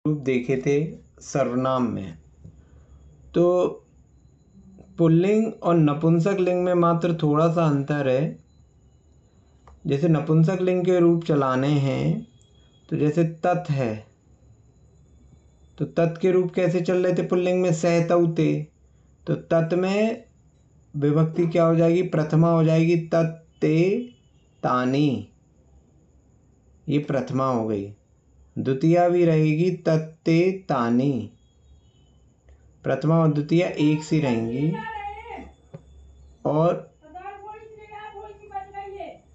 रूप देखे थे सर्वनाम में। तो पुल्लिंग और नपुंसक लिंग में मात्र थोड़ा सा अंतर है। जैसे नपुंसक लिंग के रूप चलाने हैं तो जैसे तत् है, तो तत् के रूप कैसे चल रहे थे पुल्लिंग में, सहतौ ते। तो तत् में विभक्ति क्या हो जाएगी, प्रथमा हो जाएगी, तत्ते तानी, ये प्रथमा हो गई। द्वितीया भी रहेगी तत्ते तानी, प्रथमा और द्वितीया एक सी रहेंगी। और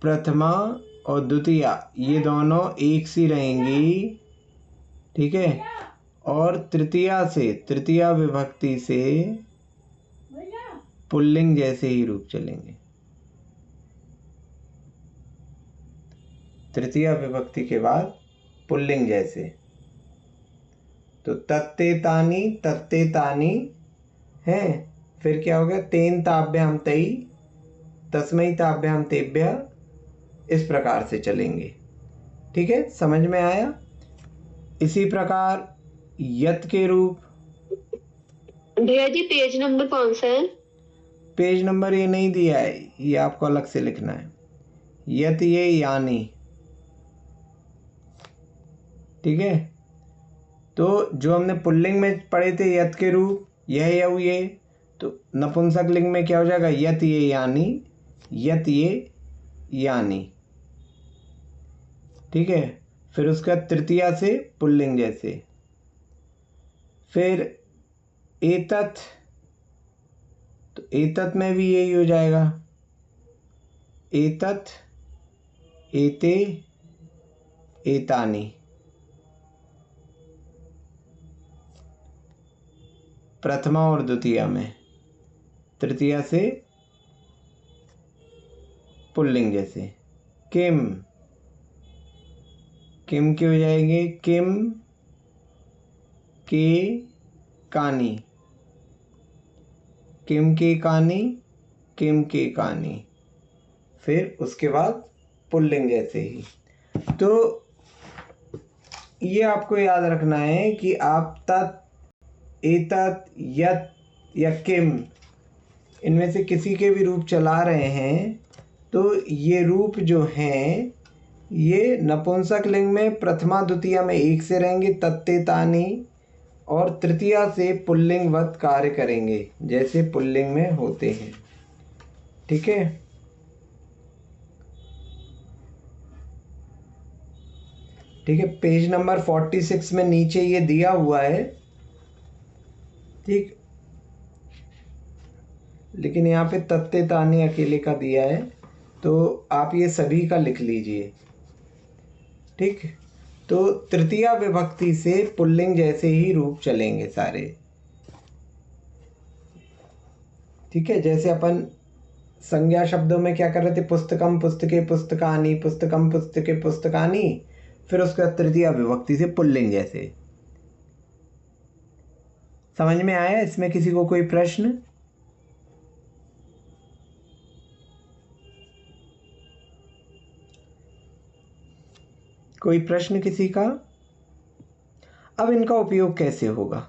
प्रथमा और द्वितीया ये दोनों एक सी रहेंगी, ठीक है। और तृतीया से, तृतीया विभक्ति से पुल्लिंग जैसे ही रूप चलेंगे। तृतीया विभक्ति के बाद पुल्लिंग जैसे। तो तत्ते तानी है। फिर क्या हो गया, तेन ताभ्याम तई, तस्मै ताभ्याम तेभ्य, इस प्रकार से चलेंगे। ठीक है, समझ में आया। इसी प्रकार यत के रूप। भैया जी पेज नंबर कौन सा है? पेज नंबर ये नहीं दिया है, ये आपको अलग से लिखना है। यत ये यानी, ठीक है। तो जो हमने पुल्लिंग में पढ़े थे यत के रूप, यह यऊ ये, तो नपुंसक लिंग में क्या हो जाएगा, यत ये यानी, यत ये यानी, ठीक है। फिर उसका तृतीया से पुल्लिंग जैसे। फिर एतत्, तो एतत् में भी यही हो जाएगा, एतत् एते एतानी, प्रथमा और द्वितीया में, तृतीया से पुल्लिंग जैसे। किम, किम के हो जाएंगे, किम के कानी, किम के कानी, किम के कानी। फिर उसके बाद पुल्लिंग जैसे ही। तो ये आपको याद रखना है कि आप तत्, एतत्, यत या किम, इनमें से किसी के भी रूप चला रहे हैं तो ये रूप जो हैं ये नपुंसक लिंग में प्रथमा द्वितीया में एक से रहेंगे, तत्ते तानी, और तृतीया से पुल्लिंगवत कार्य करेंगे जैसे पुल्लिंग में होते हैं। ठीक है, ठीक है। पेज नंबर 46 में नीचे ये दिया हुआ है, ठीक। लेकिन यहाँ पे तत्ते तानी अकेले का दिया है, तो आप ये सभी का लिख लीजिए, ठीक। तो तृतीया विभक्ति से पुल्लिंग जैसे ही रूप चलेंगे सारे, ठीक है। जैसे अपन संज्ञा शब्दों में क्या कर रहे थे, पुस्तकम पुस्तके पुस्तकानी, पुस्तकम पुस्तके पुस्तकानी, फिर उसका तृतीया विभक्ति से पुल्लिंग जैसे। समझ में आया? इसमें किसी को कोई प्रश्न? कोई प्रश्न किसी का? अब इनका उपयोग कैसे होगा?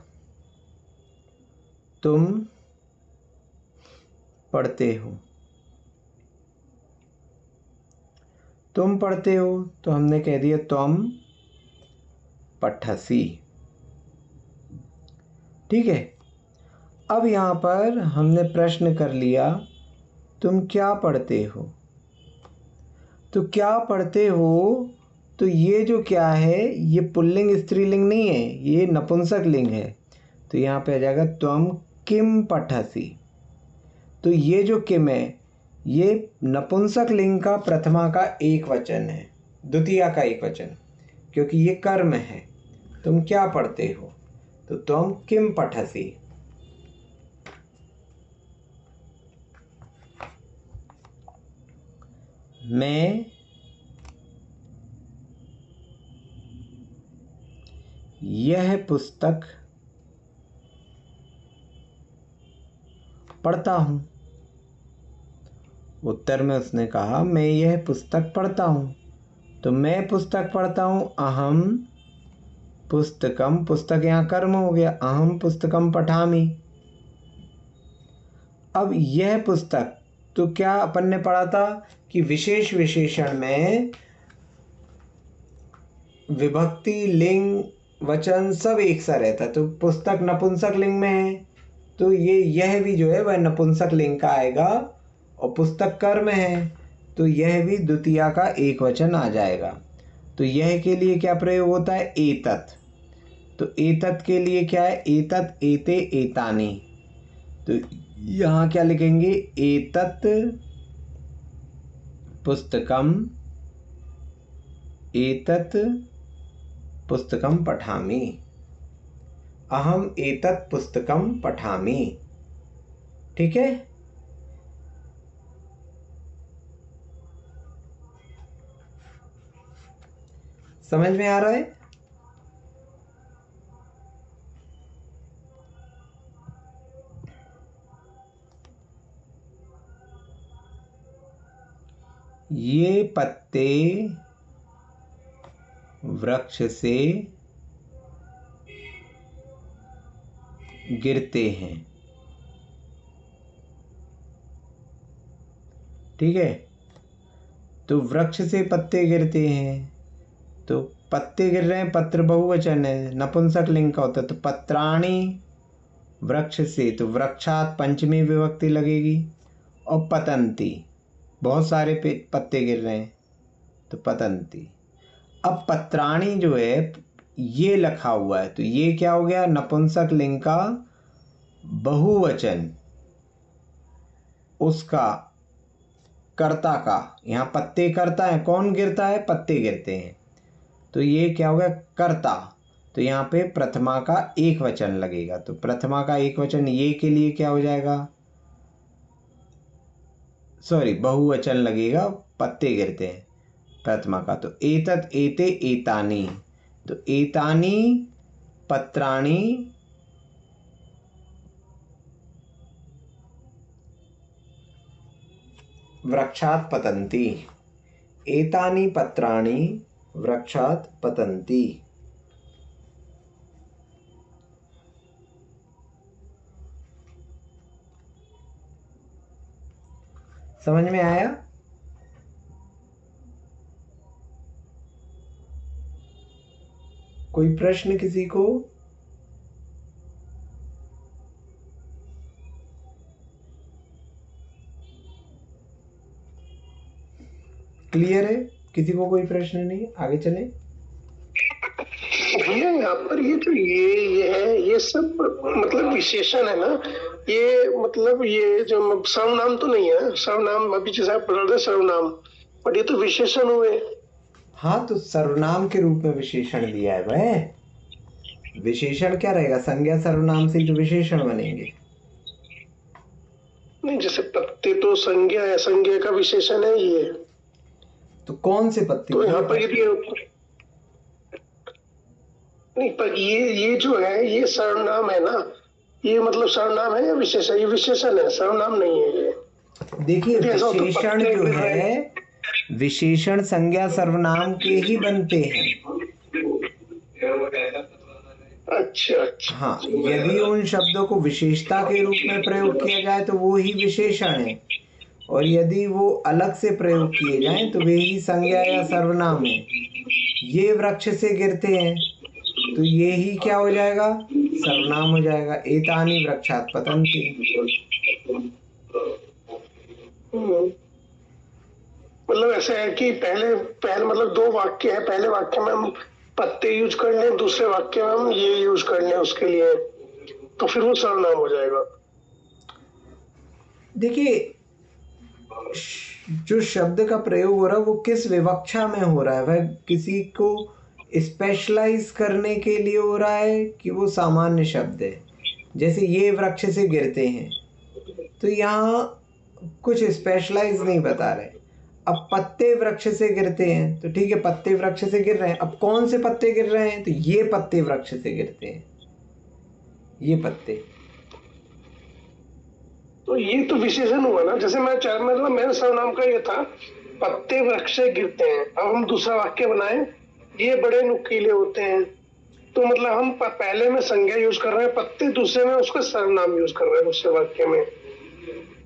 तुम पढ़ते हो, तुम पढ़ते हो तो हमने कह दिया त्वम पठसि, ठीक है। अब यहाँ पर हमने प्रश्न कर लिया, तुम क्या पढ़ते हो? तो क्या पढ़ते हो, तो ये जो क्या है, ये पुल्लिंग स्त्रीलिंग नहीं है, ये नपुंसक लिंग है। तो यहाँ पे आ जाएगा त्वम किम पठसि। तो ये जो किम है ये नपुंसक लिंग का प्रथमा का एक वचन है, द्वितीया का एक वचन, क्योंकि ये कर्म है। तुम क्या पढ़ते हो, तो त्वम किम पठसि। मैं यह पुस्तक पढ़ता हूँ। उत्तर में उसने कहा मैं यह पुस्तक पढ़ता हूँ। तो मैं पुस्तक पढ़ता हूँ, अहम पुस्तकम, पुस्तक यहाँ कर्म हो गया, अहम पुस्तकम पठामि। अब यह पुस्तक, तो क्या अपन ने पढ़ा था कि विशेष विशेषण में विभक्ति, लिंग, वचन सब एक सा रहता है। तो पुस्तक नपुंसक लिंग में है, तो यह भी जो है वह नपुंसक लिंग का आएगा, और पुस्तक कर्म है तो यह भी द्वितीया का एक वचन आ जाएगा। तो यह के लिए क्या प्रयोग होता है? एतत्। तो एतत् के लिए क्या है? एतत्, एते, एतानि। तो यहाँ क्या लिखेंगे? एतत् पुस्तकम, एतत् पुस्तकम पठामि, अहम एतत् पुस्तकम पठामि। ठीक है, समझ में आ रहा है? ये पत्ते वृक्ष से गिरते हैं। ठीक है, तो वृक्ष से पत्ते गिरते हैं, तो पत्ते गिर रहे हैं, पत्र बहुवचन है, नपुंसक लिंग का होता है। तो पत्राणि वृक्ष से, तो वृक्षात पंचमी विभक्ति लगेगी। और पतंती, बहुत सारे पत्ते गिर रहे हैं, तो पतंती। अब पत्राणि जो है ये लिखा हुआ है, तो ये क्या हो गया? नपुंसक लिंग का बहुवचन, उसका कर्ता का। यहाँ पत्ते कर्ता है, कौन गिरता है? पत्ते गिरते हैं, तो ये क्या हो गया? कर्ता। तो यहाँ पे प्रथमा का एक वचन लगेगा, तो प्रथमा का एक वचन ये के लिए क्या हो जाएगा? सॉरी, बहुवचन लगेगा, पत्ते गिरते हैं, प्रथमा का। तो एतत्, एते, एतानि। तो एतानि पत्राणि वृक्षात् पतन्ति, एतानि पत्राणि वृक्षात् पतन्ति। समझ में आया? कोई प्रश्न किसी को? क्लियर है? किसी को कोई प्रश्न नहीं? आगे चले। भैया यहाँ पर ये जो ये है, ये सब मतलब विशेषण है ना, ये मतलब ये जो सर्वनाम तो नहीं है। सर्वनाम अभी जैसे आप पढ़ रहे सर्वनाम, बट ये तो विशेषण हुए। हाँ, तो सर्वनाम के रूप में विशेषण दिया है वह। विशेषण क्या रहेगा? संज्ञा सर्वनाम से जो विशेषण बनेंगे। नहीं, जैसे पत्ते तो संज्ञा है, संज्ञा का विशेषण है ये। तो कौन से पत्ते? तो यहाँ पर यदि नहीं, पर ये जो है ये सर्वनाम है ना, ये मतलब सर्वनाम है या विशेषण? ये विशेषण है, सर्वनाम नहीं है ये। देखिए, विशेषण जो है, विशेषण संज्ञा सर्वनाम के ही बनते हैं। अच्छा अच्छा। हाँ, यदि उन शब्दों को विशेषता के रूप में प्रयोग किया जाए तो वो ही विशेषण है, और यदि वो अलग से प्रयोग किए जाएं तो वे ही संज्ञा या सर्वनाम है। ये वृक्ष से गिरते हैं, तो ये ही क्या हो जाएगा? सर्वनाम हो जाएगा। एतानि वृक्षात् पतन्ति। मतलब ऐसे है कि पहले मतलब दो वाक्य है, पहले वाक्य में हम पत्ते यूज कर लें, दूसरे वाक्य में हम ये यूज कर लें उसके लिए, तो फिर वो सर्वनाम हो जाएगा। देखिए, जो शब्द का प्रयोग हो रहा है वो किस विवक्षा में हो रहा है? वह किसी को स्पेशलाइज करने के लिए हो रहा है कि वो सामान्य शब्द है? जैसे ये वृक्ष से गिरते हैं, तो यहाँ कुछ स्पेशलाइज नहीं बता रहे। अब पत्ते वृक्ष से गिरते हैं, तो ठीक है, पत्ते वृक्ष से गिर रहे हैं। अब कौन से पत्ते गिर रहे हैं? तो ये पत्ते वृक्ष से गिरते हैं, ये पत्ते। तो ये तो विशेषण हुआ ना। जैसे मतलब मेरे सर्वनाम का ये था, पत्ते वृक्ष से गिरते हैं। अब हम दूसरा वाक्य बनाए, ये बड़े नुकीले होते हैं, तो मतलब हम पहले में संज्ञा यूज कर रहे हैं पत्ते, दूसरे में उसका सर्वनाम यूज कर रहे हैं दूसरे वाक्य में,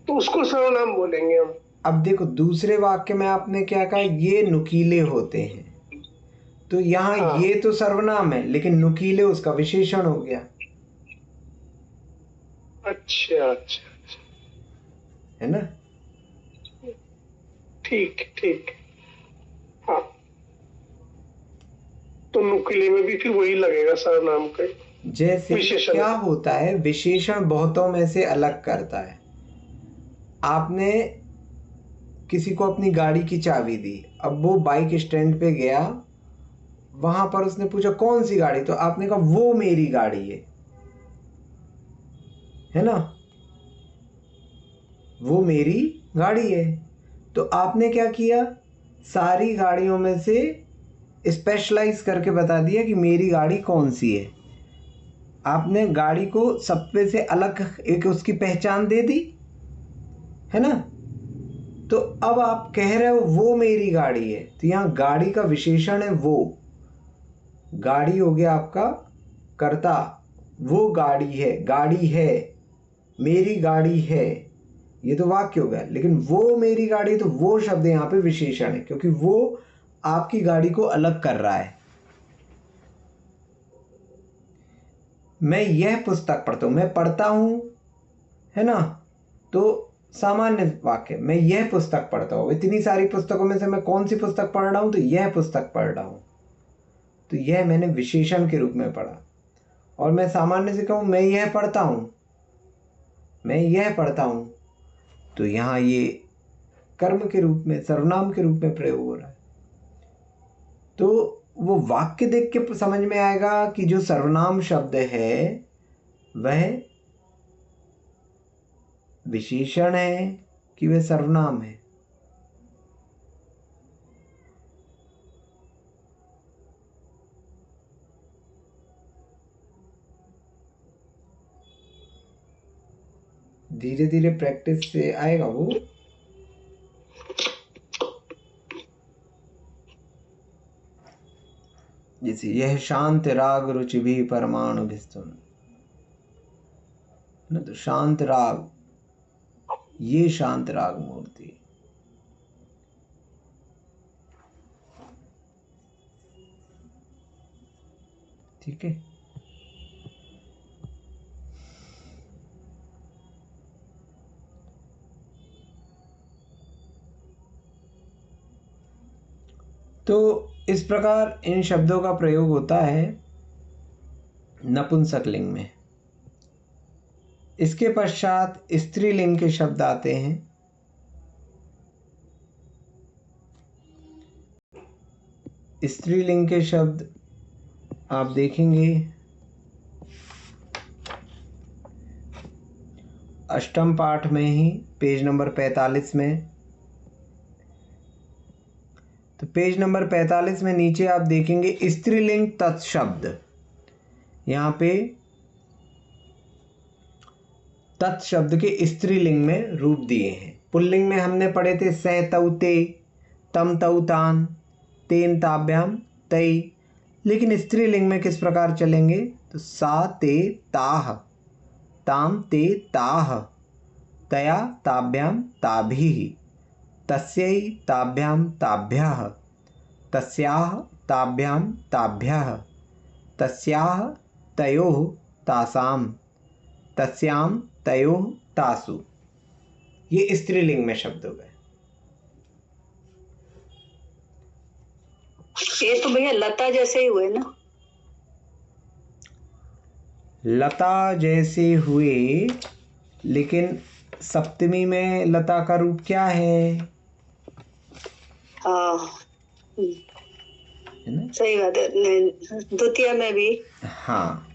तो उसको सर्वनाम बोलेंगे हम। अब देखो दूसरे वाक्य में आपने क्या कहा, ये नुकीले होते हैं, तो यहाँ हाँ। ये तो सर्वनाम है लेकिन नुकीले उसका विशेषण हो गया। अच्छा अच्छा, है ना? ठीक ठीक। हाँ, तो नुकीले में भी फिर वही लगेगा सर्वनाम का। जैसे विशेषण क्या होता है, विशेषण बहुतों में से अलग करता है। आपने किसी को अपनी गाड़ी की चाबी दी, अब वो बाइक स्टैंड पे गया, वहां पर उसने पूछा कौन सी गाड़ी, तो आपने कहा वो मेरी गाड़ी है ना, वो मेरी गाड़ी है। तो आपने क्या किया, सारी गाड़ियों में से स्पेशलाइज करके बता दिया कि मेरी गाड़ी कौन सी है। आपने गाड़ी को सब पे से अलग एक उसकी पहचान दे दी, है ना? तो अब आप कह रहे हो वो मेरी गाड़ी है, तो यहाँ गाड़ी का विशेषण है वो। गाड़ी हो गया आपका कर्ता, वो गाड़ी है, मेरी गाड़ी है, ये तो वाक्य हो गया। लेकिन वो मेरी गाड़ी, तो वो शब्द यहाँ पे विशेषण है, क्योंकि वो आपकी गाड़ी को अलग कर रहा है। मैं यह पुस्तक पढ़ता हूँ, मैं पढ़ता हूँ, है ना, तो सामान्य वाक्य, मैं यह पुस्तक पढ़ता हूँ। इतनी सारी पुस्तकों में से मैं कौन सी पुस्तक पढ़ रहा हूँ, तो यह पुस्तक पढ़ रहा हूँ, तो यह मैंने विशेषण के रूप में पढ़ा। और मैं सामान्य से कहूँ मैं यह पढ़ता हूँ, मैं यह पढ़ता हूँ, तो यहाँ ये कर्म के रूप में, सर्वनाम के रूप में प्रयोग हो रहा है। तो वो वाक्य देख के समझ में आएगा कि जो सर्वनाम शब्द है वह विशेषण है कि वह सर्वनाम है। धीरे धीरे प्रैक्टिस से आएगा वो। जैसे यह शांत राग रुचि भी परमाणु भिस्तुन, ना, तो शांत राग, ये शांत राग मूर्ति। ठीक है, तो इस प्रकार इन शब्दों का प्रयोग होता है नपुंसकलिंग में। इसके पश्चात स्त्रीलिंग के शब्द आते हैं। स्त्रीलिंग के शब्द आप देखेंगे अष्टम पाठ में ही, पेज नंबर 45 में। तो पेज नंबर 45 में नीचे आप देखेंगे स्त्रीलिंग तत्शब्द। यहाँ पे तत्शब्द के स्त्रीलिंग में रूप दिए हैं। पुल्लिंग में हमने पढ़े थे सै तौ ते, तम तौ तान, तेन ताभ्याम तई। लेकिन स्त्रीलिंग में किस प्रकार चलेंगे, तो सा ते ताह, ताम ते ताह, तया ताभ्याम ताभिः, तस्यै ताभ्याम ताभ्यः, तस्याः ताभ्याम ताभ्यः, तस्याः तयोः तासाम, तस्याम तयोः तासु। ये स्त्रीलिंग में शब्द हो गए। ये तो भैया लता जैसे ही हुए ना। लता जैसे हुए, लेकिन सप्तमी में लता का रूप क्या है? हाँ, है ना? सही बात है, द्वितीय में भी। हाँ,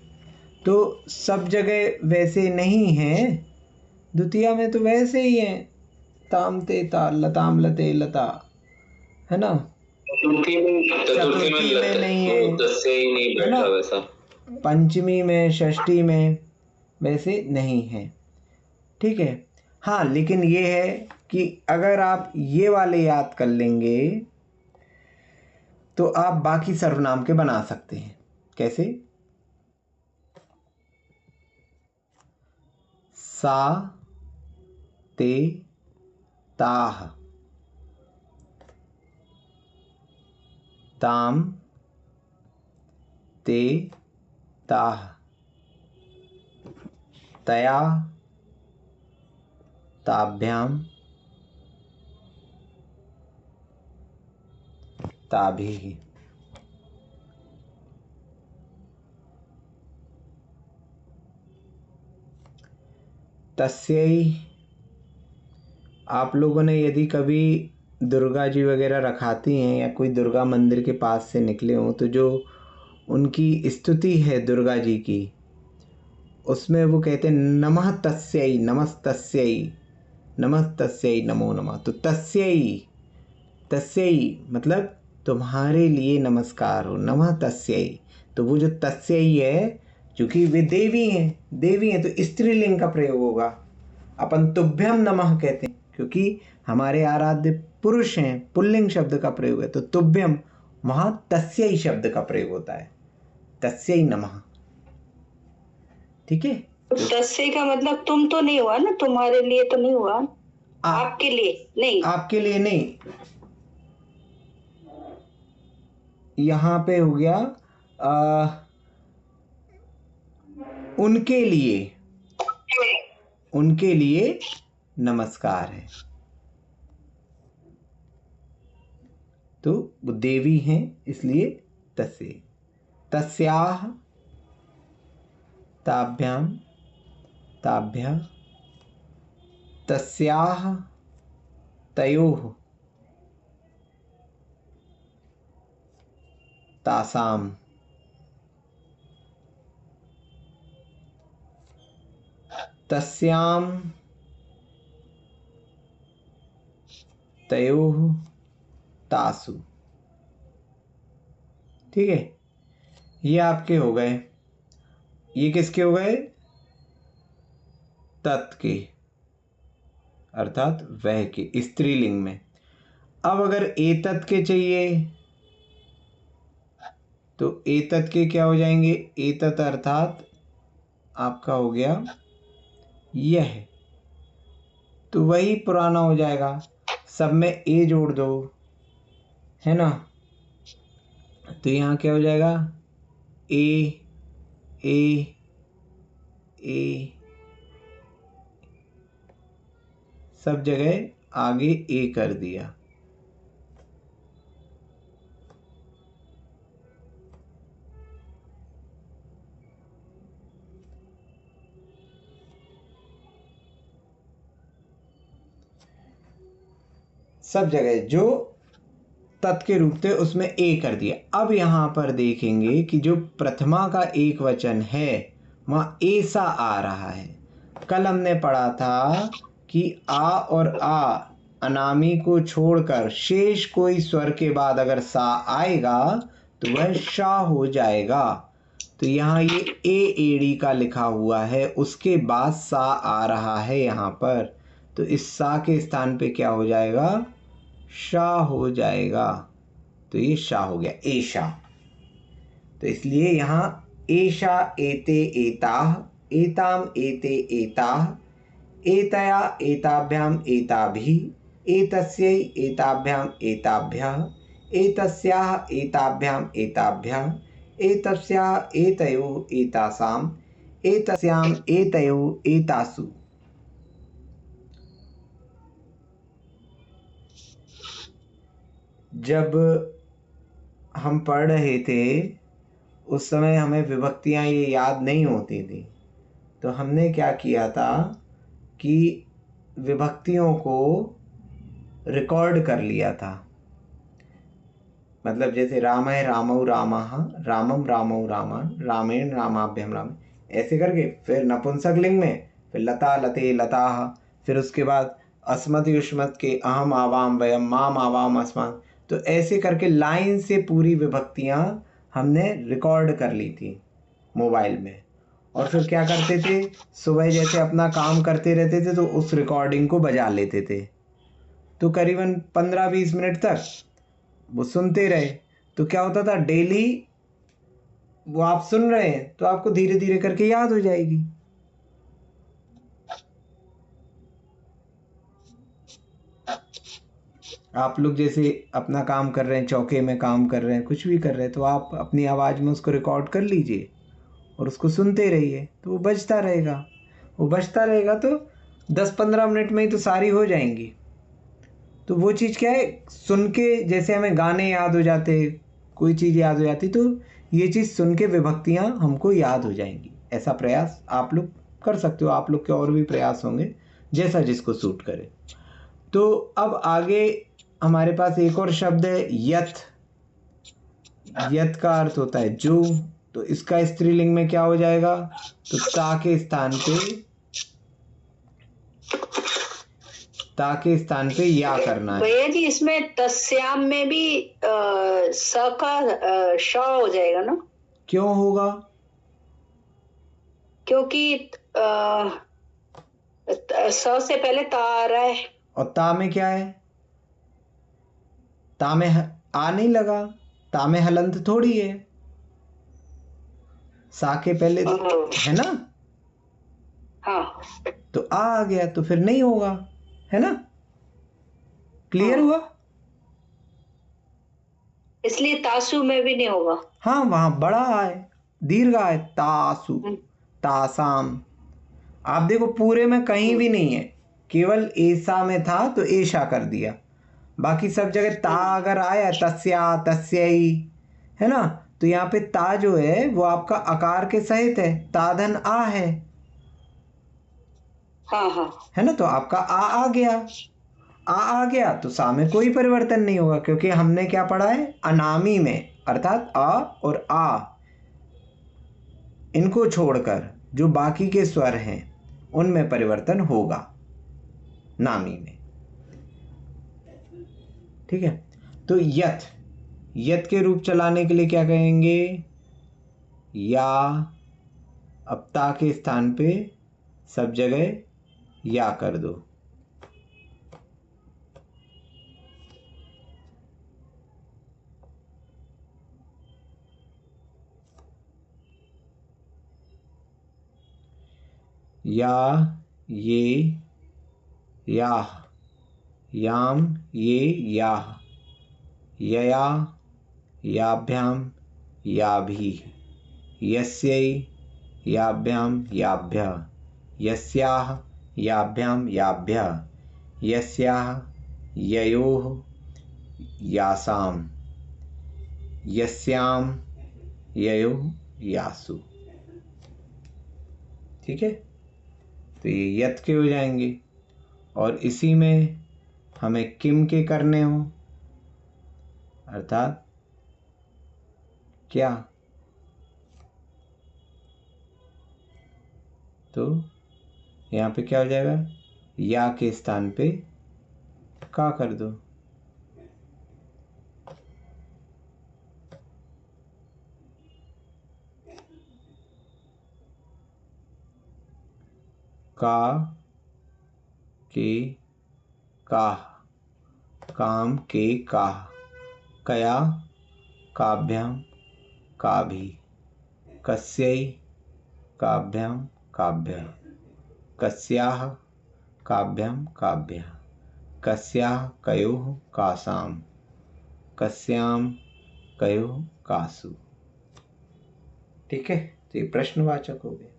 तो सब जगह वैसे नहीं है, द्वितीय में तो वैसे ही है, ताम ते ता, लताम लते लता, है ना? चतुर्थी में नहीं है, ही नहीं बैठा वैसा। पंचमी में, षष्ठी में वैसे नहीं है। ठीक है, हाँ, लेकिन ये है कि अगर आप ये वाले याद कर लेंगे तो आप बाकी सर्वनाम के बना सकते हैं। कैसे? सा ते ताः ताम ते ताः तया ताभ्याम ताभिः। तस्यै, आप लोगों ने यदि कभी दुर्गा जी वगैरह रखाती हैं या कोई दुर्गा मंदिर के पास से निकले हों तो जो उनकी स्तुति है दुर्गा जी की, उसमें वो कहते हैं नमः तस्यै, नमस्तस्यै, नमस्तस्यै नमो नमः। तो तस्यै, तस्यै मतलब तुम्हारे लिए नमस्कार हो, नमः तस्यै। तो वो जो तस्यै है, चूँकि वे देवी हैं, देवी हैं तो स्त्रीलिंग का प्रयोग होगा। अपन तुभ्यम नमः कहते हैं क्योंकि हमारे आराध्य पुरुष हैं, पुल्लिंग शब्द का प्रयोग है। तो तुभ्यम, वहाँ तस्यै शब्द का प्रयोग होता है, तस्यै नमः। ठीक है। तस्से का मतलब तुम तो नहीं हुआ ना, तुम्हारे लिए तो नहीं हुआ, आपके लिए नहीं, आपके लिए नहीं, यहाँ पे हो गया उनके लिए, उनके लिए नमस्कार है। तो वो देवी हैं इसलिए तस्से, तस्याः ताभ्याम ताभ्यः, तस्याः तयोः तासाम, तस्याम तयोः तासु। ठीक है, ये आपके हो गए। ये किसके हो गए? तत् के, अर्थात वह के, स्त्रीलिंग में। अब अगर एतत् के चाहिए तो एतत् के क्या हो जाएंगे? एतत् अर्थात आपका हो गया यह, तो वही पुराना हो जाएगा, सब में ए जोड़ दो, है ना। तो यहाँ क्या हो जाएगा? ए ए ए, सब जगह आगे ए कर दिया। सब जगह जो तत् के रूप थे उसमें ए कर दिया। अब यहाँ पर देखेंगे कि जो प्रथमा का एक वचन है वहाँ ऐसा आ रहा है। कल हमने पढ़ा था कि आ और आ अनामी को छोड़कर शेष कोई स्वर के बाद अगर सा आएगा तो वह शा हो जाएगा। तो यहाँ ये ए एड़ी का लिखा हुआ है, उसके बाद सा आ रहा है यहाँ पर, तो इस सा के स्थान पे क्या हो जाएगा? शा हो जाएगा। तो ये शा हो गया, एशा। तो इसलिए यहाँ एशा एते एताः, एताम एते एताः, एतया एताभ्याम एताभिः, एतस्यै एताभ्याम एताभ्यः, एतस्याः एताभ्याम एताभ्यः, एतस्याः एतयोः एतासाम्, एतस्याम् एतयोः एतासु। जब हम पढ़ रहे थे उस समय हमें विभक्तियाँ ये याद नहीं होती थी, तो हमने क्या किया था कि विभक्तियों को रिकॉर्ड कर लिया था। मतलब जैसे राम है रामौ रामः, रामम रामौ रामान, रामेण रामाभ्यम राम, ऐसे करके फिर नपुंसकलिंग में फिर लता लते लताः, फिर उसके बाद अस्मत् युष्मत् के अहम आवाम वयम माम आवाम अस्मान्। तो ऐसे करके लाइन से पूरी विभक्तियाँ हमने रिकॉर्ड कर ली थी मोबाइल में। और फिर क्या करते थे, सुबह जैसे अपना काम करते रहते थे तो उस रिकॉर्डिंग को बजा लेते थे, तो करीबन 15-20 मिनट तक वो सुनते रहे। तो क्या होता था, डेली वो आप सुन रहे हैं तो आपको धीरे धीरे करके याद हो जाएगी। आप लोग जैसे अपना काम कर रहे हैं, चौके में काम कर रहे हैं, कुछ भी कर रहे हैं, तो आप अपनी आवाज़ में उसको रिकॉर्ड कर लीजिए और उसको सुनते रहिए, तो वो बजता रहेगा। वो बजता रहेगा तो 10-15 मिनट में ही तो सारी हो जाएंगी। तो वो चीज़ क्या है, सुन के जैसे हमें गाने याद हो जाते, कोई चीज़ याद हो जाती, तो ये चीज़ सुन के विभक्तियाँ हमको याद हो जाएंगी। ऐसा प्रयास आप लोग कर सकते हो। आप लोग के और भी प्रयास होंगे, जैसा जिसको सूट करे। तो अब आगे हमारे पास एक और शब्द है यथ। यथ का अर्थ होता है जो, तो इसका स्त्रीलिंग में क्या हो जाएगा, तो ता के स्थान पे या करना है। भैया जी इसमें तस्याम में भी स का श हो जाएगा ना? क्यों होगा? क्योंकि स से पहले ता आ रहा है। और ता में क्या है, ता में आ नहीं लगा, ता में हलंत थोड़ी है, सा के पहले है ना। हाँ तो आ गया तो फिर नहीं होगा, है ना। क्लियर हुआ? इसलिए तासु में भी नहीं होगा। हाँ, वहां बड़ा है, दीर्घ है, तासु, तासाम। आप देखो पूरे में कहीं भी नहीं है, केवल ऐसा में था तो ऐशा कर दिया। बाकी सब जगह ता अगर आया, तस्या, तस्यई, है ना, तो यहाँ पे ता जो है वो आपका आकार के सहित है, ताधन आ है। हाँ हाँ है ना, तो आपका आ गया। आ गया तो सा में कोई परिवर्तन नहीं होगा, क्योंकि हमने क्या पढ़ा है, अनामी में, अर्थात आ और आ, इनको छोड़कर जो बाकी के स्वर हैं उनमें परिवर्तन होगा नामी में। ठीक है, तो यथ, यथ के रूप चलाने के लिए क्या कहेंगे, या, अब ता के स्थान पे सब जगह या कर दो। या, ये, याह, याम, ये, याह, यया, याभ्याम, याभी, यस्यै, याभ्याम, याभ्यः, यस्याः, याभ्याम, याभ्यः, यस्याः, ययोः, यासाम, यस्याम, ययोः, यासु। ठीक है, तो ये यत के हो जाएंगे। और इसी में हमें किम के करने हो, अर्थात क्या, तो यहाँ पे क्या हो जाएगा, या के स्थान पे का कर दो। का, के, काह, काम के काह, कया, काभ्याम, काभी, कस्यै, काभ्याम, काभ्यः, कस्याः, काभ्याम, काभ्यः, कस्याः, कयोः, कासाम, कस्याम, कयोः, कासु। ठीक है, तो ये प्रश्नवाचक हो गए।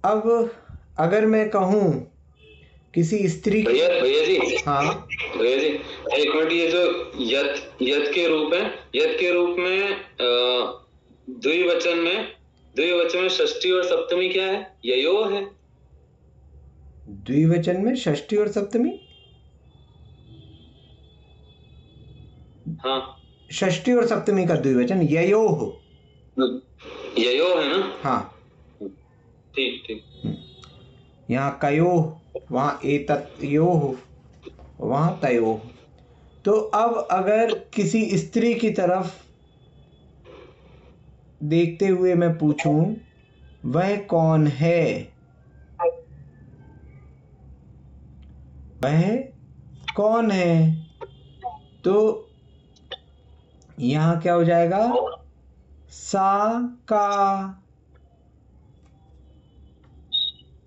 अब अगर मैं कहूं किसी स्त्री, भैया जी, हाँ भैया जी, एक मिनट, ये जो यत यत के रूप है, यत के रूप में द्विवचन में षष्ठी और सप्तमी क्या है, ययो है। द्विवचन में षष्ठी और सप्तमी, हाँ, षष्ठी और सप्तमी का द्विवचन ययोः, ययो है ना। हाँ ठीक ठीक। यहाँ कयोः, वहाँ एतयोः, वहाँ तयोः। तो अब अगर किसी स्त्री की तरफ देखते हुए मैं पूछूं वह कौन है, वह कौन है, तो यहाँ क्या हो जाएगा, सा का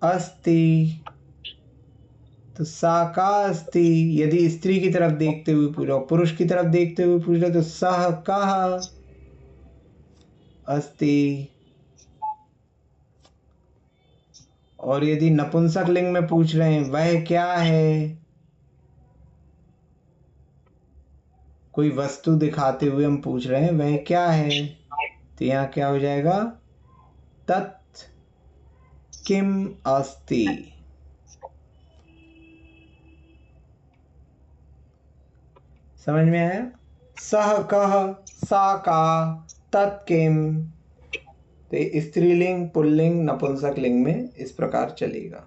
अस्ति तो सा का अस्ति। यदि स्त्री की तरफ देखते हुए पूछ रहा, पुरुष की तरफ देखते हुए पूछ रहा तो सह कः अस्ति। और यदि नपुंसक लिंग में पूछ रहे हैं वह क्या है, कोई वस्तु दिखाते हुए हम पूछ रहे हैं वह क्या है, तो यहाँ क्या हो जाएगा, तत् किम अस्ति। समझ में आया? सह कह, सा का, तत् किम। तो स्त्रीलिंग, पुल्लिंग, नपुंसक लिंग में इस प्रकार चलेगा।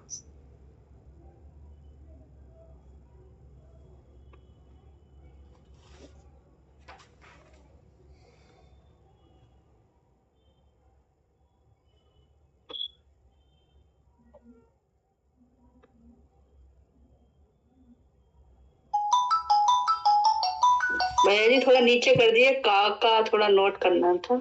भैया जी थोड़ा नीचे कर दिए, का थोड़ा नोट करना था।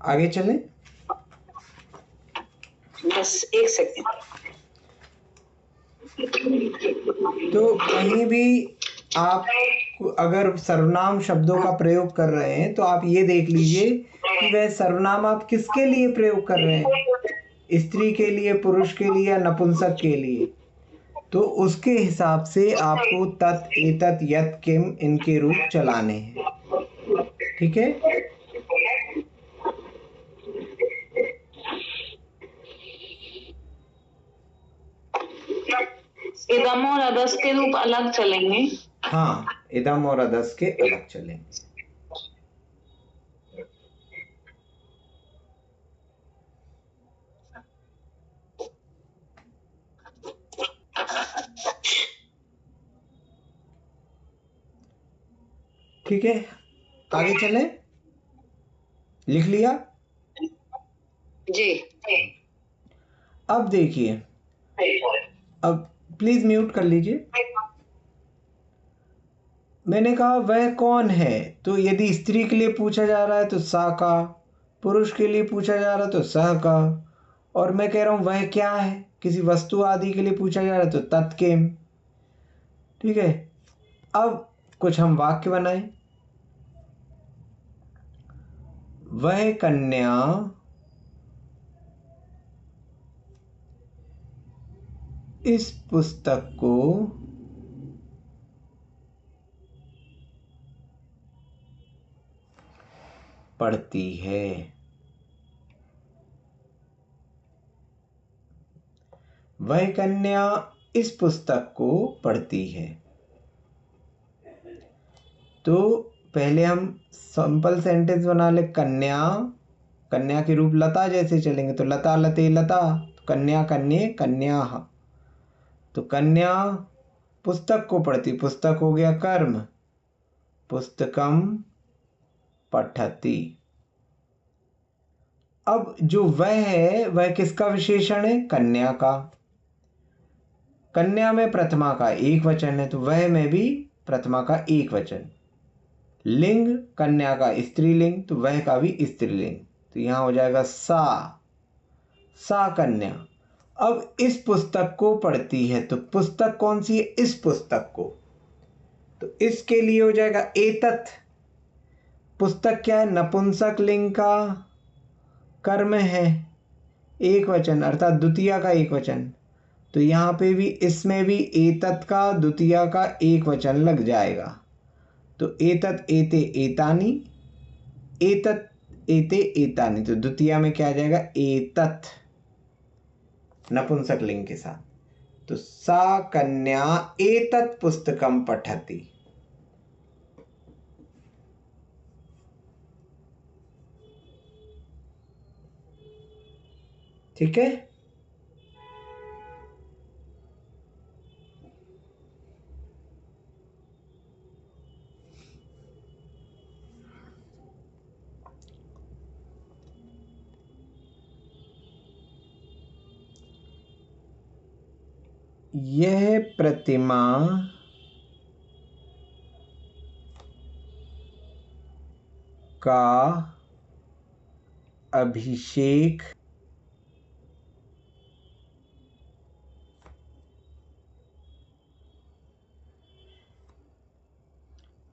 आगे चलें। बस एक सेकंड। तो कहीं भी आप अगर सर्वनाम शब्दों का प्रयोग कर रहे हैं तो आप ये देख लीजिए कि वह सर्वनाम आप किसके लिए प्रयोग कर रहे हैं, स्त्री के लिए, पुरुष के लिए या नपुंसक के लिए। तो उसके हिसाब से आपको तत्, एतत्, यत्, किम इनके रूप चलाने हैं। ठीक है? इदम और अदस के रूप अलग चलेंगे। हाँ, इदम और अदस के अलग चलेंगे। ठीक है, आगे चलें। लिख लिया जी। अब देखिए, अब प्लीज म्यूट कर लीजिए। मैंने कहा वह कौन है, तो यदि स्त्री के लिए पूछा जा रहा है तो सा का, पुरुष के लिए पूछा जा रहा है तो सह का, और मैं कह रहा हूं वह क्या है, किसी वस्तु आदि के लिए पूछा जा रहा है तो तत्किम। ठीक है, अब कुछ हम वाक्य बनाएं। वह कन्या इस पुस्तक को पढ़ती है। वह कन्या इस पुस्तक को पढ़ती है। तो पहले हम सिंपल सेंटेंस बना ले। कन्या, कन्या के रूप लता जैसे चलेंगे तो लता, लते, लता। तो कन्या, कन्ये, कन्याः। तो कन्या पुस्तक को पढ़ती, पुस्तक हो गया कर्म, पुस्तकम पठति। अब जो वह है वह किसका विशेषण है, कन्या का। कन्या में प्रथमा का एक वचन है तो वह में भी प्रथमा का एक वचन। लिंग कन्या का स्त्रीलिंग तो वह का भी स्त्रीलिंग। तो यहां हो जाएगा सा कन्या। अब इस पुस्तक को पढ़ती है तो पुस्तक कौन सी है, इस पुस्तक को। तो इसके लिए हो जाएगा एतत्। पुस्तक क्या है, नपुंसक लिंग का कर्म है, एक वचन अर्थात द्वितीया का एक वचन। तो यहाँ पे भी, इसमें भी एतत् का द्वितीया का एक वचन लग जाएगा। तो एतत्, एते, एतानि, एतत्, एते, एतानि। तो द्वितीया में क्या आ जाएगा, एतत्, नपुंसक लिंग के साथ। तो सा कन्या एतत् पुस्तकम पठति। ठीक है। यह प्रतिमा का अभिषेक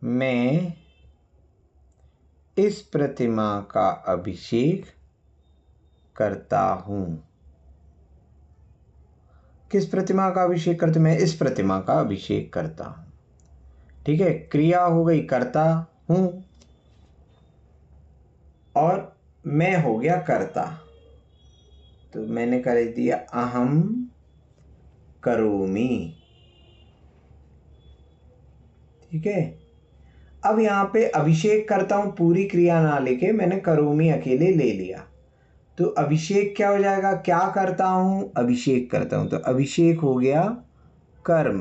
मैं इस प्रतिमा का अभिषेक करता हूँ। किस प्रतिमा का अभिषेक करते? मैं इस प्रतिमा का अभिषेक करता हूँ। ठीक है, क्रिया हो गई करता हूँ और मैं हो गया करता। तो मैंने कर दिया अहम करोमि। ठीक है, अब यहाँ पे अभिषेक करता हूँ पूरी क्रिया ना लेके मैंने करोमि अकेले ले लिया। तो अभिषेक क्या हो जाएगा? क्या करता हूँ? अभिषेक करता हूँ। तो अभिषेक हो गया कर्म।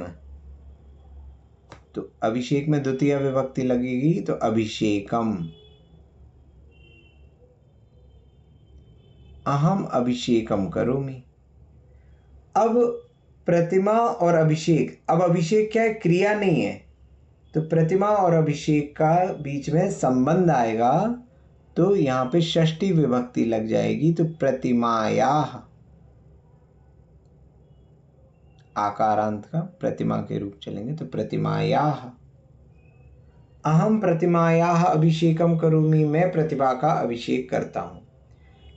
तो अभिषेक में द्वितीय विभक्ति लगेगी तो अभिषेकम। अहम अभिषेकम करोमि। अब प्रतिमा और अभिषेक, अब अभिषेक क्या है? क्रिया नहीं है। तो प्रतिमा और अभिषेक का बीच में संबंध आएगा तो यहाँ पे षष्ठी विभक्ति लग जाएगी। तो प्रतिमायाः, आकारांत का प्रतिमा के रूप चलेंगे तो प्रतिमायाः। अहम प्रतिमायाः अभिषेकम करोमि, मैं प्रतिभा का अभिषेक करता हूँ।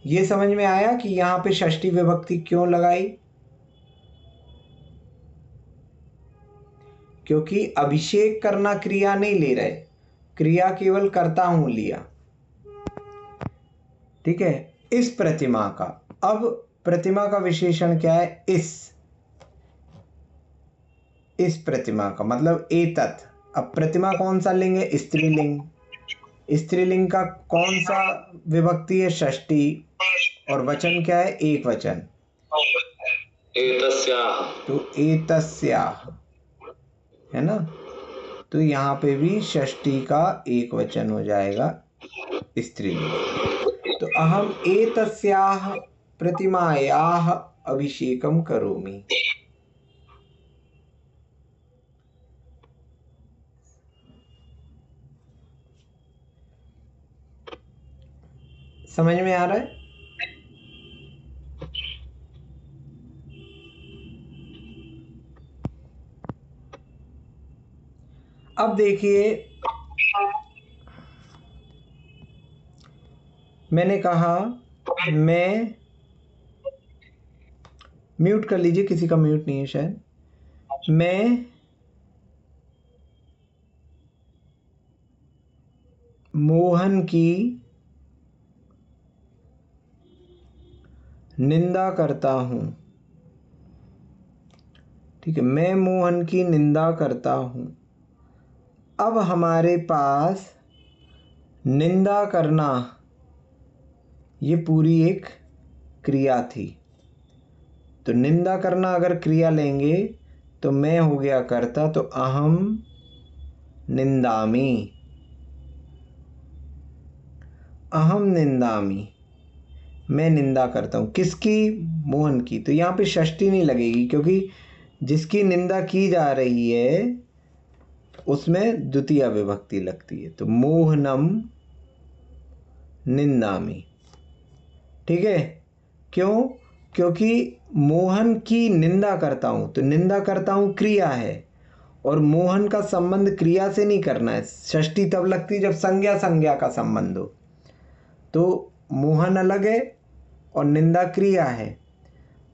ये समझ में आया कि यहाँ पे षष्ठी विभक्ति क्यों लगाई? क्योंकि अभिषेक करना क्रिया नहीं ले रहे, क्रिया केवल करता हूं लिया। ठीक है, इस प्रतिमा का, अब प्रतिमा का विशेषण क्या है? इस प्रतिमा का मतलब एतत्। अब प्रतिमा कौन सा लेंगे? स्त्रीलिंग। स्त्रीलिंग का कौन सा विभक्ति है? षष्ठी। और वचन क्या है? एक वचन। एतस्याः। तो एतस्याः है ना। तो यहाँ पे भी षष्ठी का एक वचन हो जाएगा स्त्रीलिंग। तो अहम एतस्याः प्रतिमायाः अभिषेकम करोमि। समझ में आ रहा है? अब देखिए, मैंने कहा, मैं म्यूट कर लीजिए, किसी का म्यूट नहीं है शायद। मैं मोहन की निंदा करता हूं। ठीक है, मैं मोहन की निंदा करता हूं। अब हमारे पास निंदा करना ये पूरी एक क्रिया थी। तो निंदा करना अगर क्रिया लेंगे तो मैं हो गया कर्ता। तो अहम निंदामि। अहम निंदामि, मैं निंदा करता हूँ। किसकी? मोहन की। तो यहाँ पे षष्ठी नहीं लगेगी क्योंकि जिसकी निंदा की जा रही है उसमें द्वितीय विभक्ति लगती है। तो मोहनम निंदामि। ठीक है, क्यों? क्योंकि मोहन की निंदा करता हूँ। तो निंदा करता हूँ क्रिया है और मोहन का संबंध क्रिया से नहीं करना है। षष्ठी तब लगती जब संज्ञा संज्ञा का संबंध हो। तो मोहन अलग है और निंदा क्रिया है।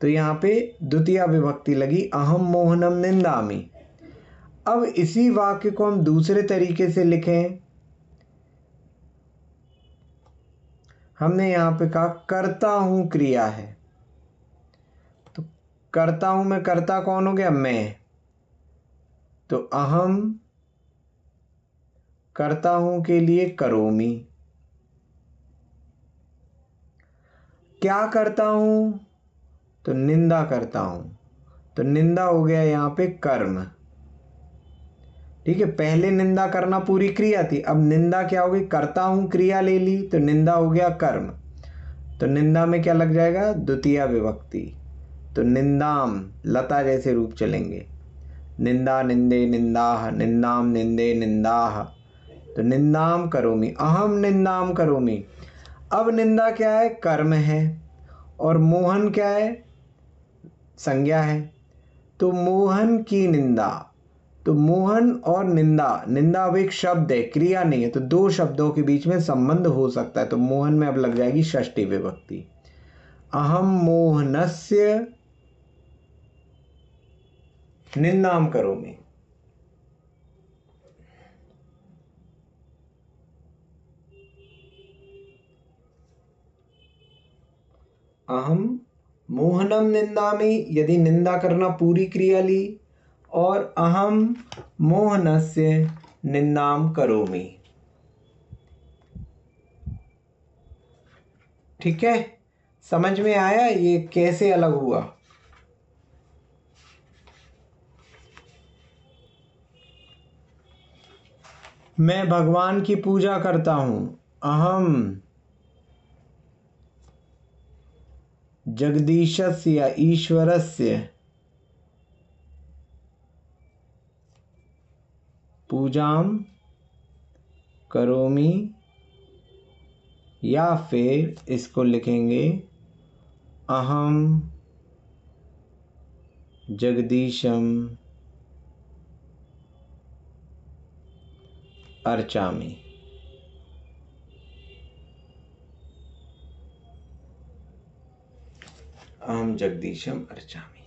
तो यहाँ पे द्वितीय विभक्ति लगी, अहम मोहनम निंदामि। अब इसी वाक्य को हम दूसरे तरीके से लिखें। हमने यहाँ पे कहा करता हूँ क्रिया है। तो करता हूँ में करता कौन हो गया? मैं। तो अहम करता हूँ के लिए करोमि। क्या करता हूँ? तो निंदा करता हूँ, तो निंदा हो गया यहाँ पे कर्म। ठीक है, पहले निंदा करना पूरी क्रिया थी, अब निंदा क्या हो गई, करता हूँ क्रिया ले ली, तो निंदा हो गया कर्म। तो निंदा में क्या लग जाएगा, द्वितीया विभक्ति। तो निंदाम, लता जैसे रूप चलेंगे, निंदा निंदे निंदाह, निंदाम निंदे निंदाह। तो निंदाम करोमि, अहम निंदाम करोमि। अब निंदा क्या है, कर्म है, और मोहन क्या है, संज्ञा है। तो मोहन की निंदा, तो मोहन और निंदा, निंदा अब एक शब्द है, क्रिया नहीं है, तो दो शब्दों के बीच में संबंध हो सकता है। तो मोहन में अब लग जाएगी षष्ठी विभक्ति। अहम मोहनस्य निंदाम करोमि। अहम मोहनम निंदामि, यदि निंदा करना पूरी क्रिया ली, और अहम मोहनस्य निंदाम करोमि। ठीक है, समझ में आया ये कैसे अलग हुआ। मैं भगवान की पूजा करता हूं, अहम जगदीशस्य या ईश्वरस्य पूजाम करोमि, या फिर इसको लिखेंगे अहम जगदीशम अर्चामि। अहम जगदीशम अर्चामि।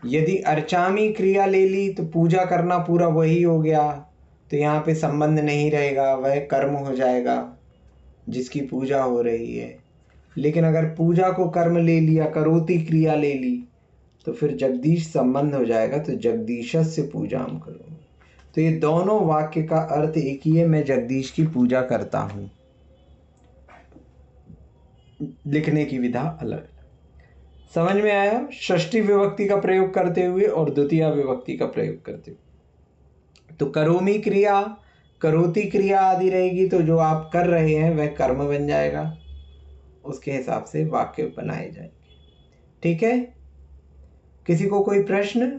यदि अर्चामि क्रिया ले ली तो पूजा करना पूरा वही हो गया, तो यहाँ पे संबंध नहीं रहेगा, वह कर्म हो जाएगा जिसकी पूजा हो रही है। लेकिन अगर पूजा को कर्म ले लिया, करोति क्रिया ले ली, तो फिर जगदीश संबंध हो जाएगा, तो जगदीशस्य पूजाम करो। तो ये दोनों वाक्य का अर्थ एक ही है, मैं जगदीश की पूजा करता हूँ। लिखने की विधा अलग। समझ में आया, षष्ठी विभक्ति का प्रयोग करते हुए और द्वितीया विभक्ति का प्रयोग करते हुए। तो करोमि क्रिया, करोति क्रिया आदि रहेगी, तो जो आप कर रहे हैं वह कर्म बन जाएगा, उसके हिसाब से वाक्य बनाए जाएंगे। ठीक है, किसी को कोई प्रश्न?